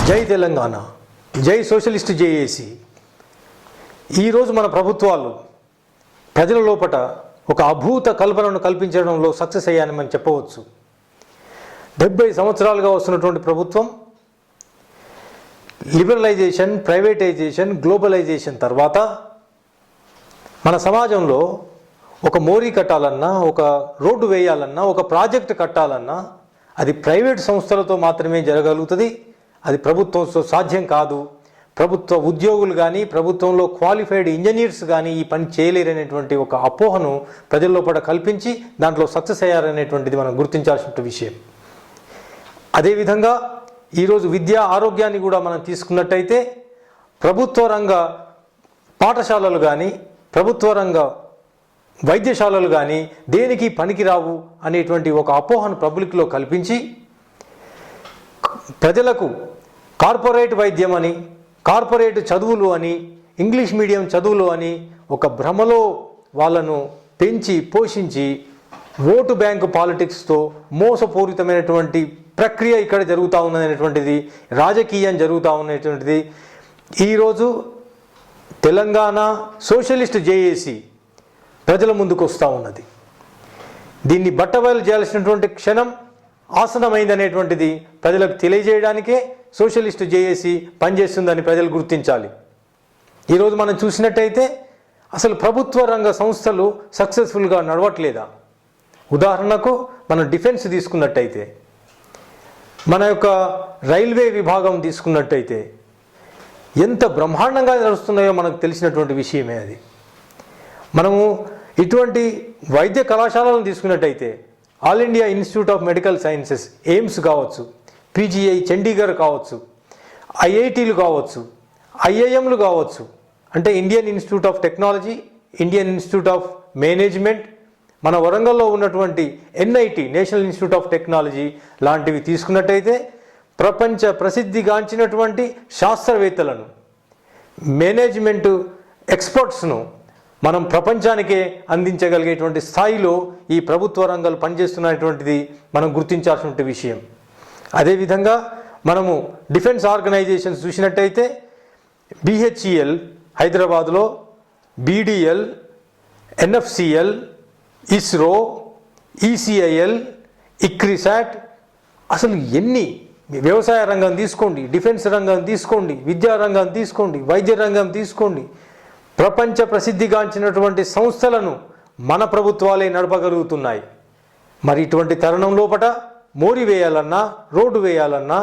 జై తెలంగాణ, జై socialist JAC. ఈరోజు మన ప్రభుత్వాలు ప్రజల లోపట ఒక అభూత కల్పనను కల్పించడంలో సక్సెస్ అయ్యాయని మనం చెప్పవచ్చు. 70 సంవత్సరాలుగా వస్తున్నటువంటి ప్రభుత్వం లిబరలైజేషన్, ప్రైవేటైజేషన్, గ్లోబలైజేషన్ తర్వాత మన సమాజంలో ఒక మోరీ కట్టాలన్నా, ఒక రోడ్డు వేయాలన్నా, ఒక ప్రాజెక్టు కట్టాలన్నా అది ప్రైవేట్ సంస్థలతో మాత్రమే జరగలుగుతుంది. అది ప్రభుత్వంతో సాధ్యం కాదు. ప్రభుత్వ ఉద్యోగులు కానీ, ప్రభుత్వంలో క్వాలిఫైడ్ ఇంజనీర్స్ కానీ ఈ పని చేయలేరనేటువంటి ఒక అపోహను ప్రజల లోపల కల్పించి దాంట్లో సక్సెస్ అయ్యారనేటువంటిది మనం గుర్తించాల్సిన విషయం. అదేవిధంగా ఈరోజు విద్యా ఆరోగ్యాన్ని కూడా మనం తీసుకున్నట్టయితే ప్రభుత్వ రంగ పాఠశాలలు కానీ, ప్రభుత్వ రంగ వైద్యశాలలు కానీ దేనికి పనికిరావు అనేటువంటి ఒక అపోహను పబ్లిక్లో కల్పించి ప్రజలకు కార్పొరేట్ వైద్యం అని, కార్పొరేట్ చదువులు అని, ఇంగ్లీష్ మీడియం చదువులు అని ఒక భ్రమలో వాళ్ళను పెంచి పోషించి ఓటు బ్యాంకు పాలిటిక్స్తో మోసపూరితమైనటువంటి ప్రక్రియ ఇక్కడ జరుగుతూ ఉన్నదనేటువంటిది, రాజకీయం జరుగుతూ ఉన్నటువంటిది ఈరోజు తెలంగాణ సోషలిస్ట్ జేఏసీ ప్రజల ముందుకు వస్తూ ఉన్నది. దీన్ని బట్టబయలు చేయాల్సినటువంటి క్షణం ఆసనమైందనేటువంటిది ప్రజలకు తెలియజేయడానికే సోషలిస్ట్ జేఏసీ పనిచేస్తుందని ప్రజలు గుర్తించాలి. ఈరోజు మనం చూసినట్టయితే అసలు ప్రభుత్వ రంగ సంస్థలు సక్సెస్ఫుల్గా నడవట్లేదా? ఉదాహరణకు మనం డిఫెన్స్ తీసుకున్నట్టయితే, మన యొక్క రైల్వే విభాగం తీసుకున్నట్టయితే ఎంత బ్రహ్మాండంగా నడుస్తున్నాయో మనకు తెలిసినటువంటి విషయమే అది. మనము ఇటువంటి వైద్య కళాశాలను తీసుకున్నట్టయితే all India institute of medical sciences, AIIMS కావచ్చు, పీజీఐ చండీగఢ్ కావచ్చు, ఐఐటీలు కావచ్చు, ఐఐఎంలు కావచ్చు, అంటే Indian institute of technology, Indian institute of management, మన వరంగల్లో ఉన్నటువంటి NIT, national institute of technology లాంటివి తీసుకున్నట్టయితే ప్రపంచ ప్రసిద్ధిగాంచినటువంటి శాస్త్రవేత్తలను, మేనేజ్మెంట్ ఎక్స్పర్ట్స్ను మనం ప్రపంచానికే అందించగలిగేటువంటి స్థాయిలో ఈ ప్రభుత్వ రంగాలు పనిచేస్తున్నటువంటిది మనం గుర్తించాల్సిన విషయం. అదేవిధంగా మనము డిఫెన్స్ ఆర్గనైజేషన్స్ చూసినట్టయితే బిహెచ్ఈఎల్ హైదరాబాద్లో, BDL, NFCL, ISRO, ECIL, ICRISAT, అసలు ఎన్ని, వ్యవసాయ రంగం తీసుకోండి, డిఫెన్స్ రంగం తీసుకోండి, విద్యా రంగం తీసుకోండి, వైద్య రంగం తీసుకోండి, ప్రపంచ ప్రసిద్ధిగాంచినటువంటి సంస్థలను మన ప్రభుత్వాలే నడపగలుగుతున్నాయి. మరి ఇటువంటి తరుణం లోపట మోరీ వేయాలన్నా, రోడ్డు వేయాలన్నా,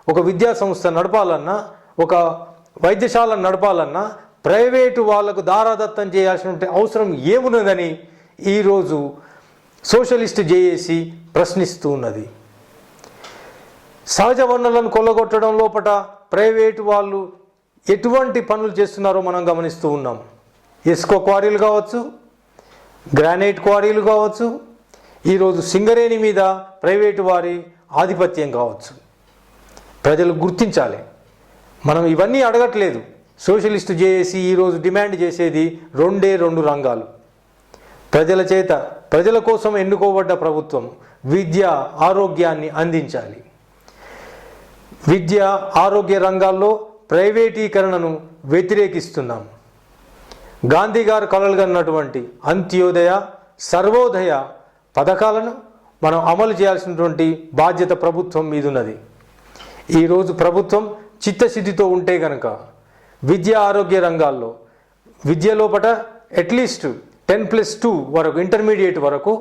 ఒక విద్యా సంస్థ నడపాలన్నా, ఒక వైద్యశాలను నడపాలన్నా ప్రైవేటు వాళ్లకు దారాదత్తం చేయాల్సిన అవసరం ఏమున్నదని ఈరోజు సోషలిస్ట్ జేఏసీ ప్రశ్నిస్తూ ఉన్నది. సహజ వనరులను కొల్లగొట్టడం లోపట ప్రైవేటు వాళ్ళు ఎటువంటి పనులు చేస్తున్నారో మనం గమనిస్తూ ఉన్నాం. ఇసుక క్వారీలు కావచ్చు, గ్రానైట్ క్వారీలు కావచ్చు, ఈరోజు సింగరేణి మీద ప్రైవేటు వారి ఆధిపత్యం కావచ్చు. ప్రజలు గుర్తించాలి. మనం ఇవన్నీ అడగట్లేదు. సోషలిస్ట్ జేఏసీ ఈరోజు డిమాండ్ చేసేది రెండు రంగాలు. ప్రజల చేత, ప్రజల కోసం ఎన్నుకోబడ్డ ప్రభుత్వం విద్య, ఆరోగ్యాన్ని అందించాలి. విద్య, ఆరోగ్య రంగాల్లో ప్రైవేటీకరణను వ్యతిరేకిస్తున్నాం. గాంధీ గారు కలలుగన్నటువంటి అంత్యోదయ, సర్వోదయ పథకాలను మనం అమలు చేయాల్సినటువంటి బాధ్యత ప్రభుత్వం మీద ఉన్నది. ఈరోజు ప్రభుత్వం చిత్తశుద్ధితో ఉంటే కనుక విద్య, ఆరోగ్య రంగాల్లో, విద్య లోపట అట్లీస్ట్ 10+2 వరకు, ఇంటర్మీడియట్ వరకు,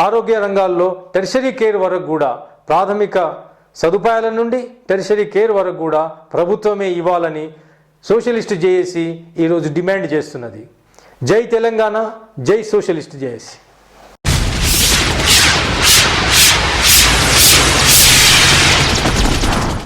ఆరోగ్య రంగాల్లో టెర్షరీ కేర్ వరకు కూడా, ప్రాథమిక సదుపాయాల నుండి టెర్షరీ కేర్ వరకు కూడా ప్రభుత్వమే ఇవ్వాలని సోషలిస్ట్ జేఏసీ ఈరోజు డిమాండ్ చేస్తున్నది. జై తెలంగాణ, జై సోషలిస్ట్ జేఏసీ.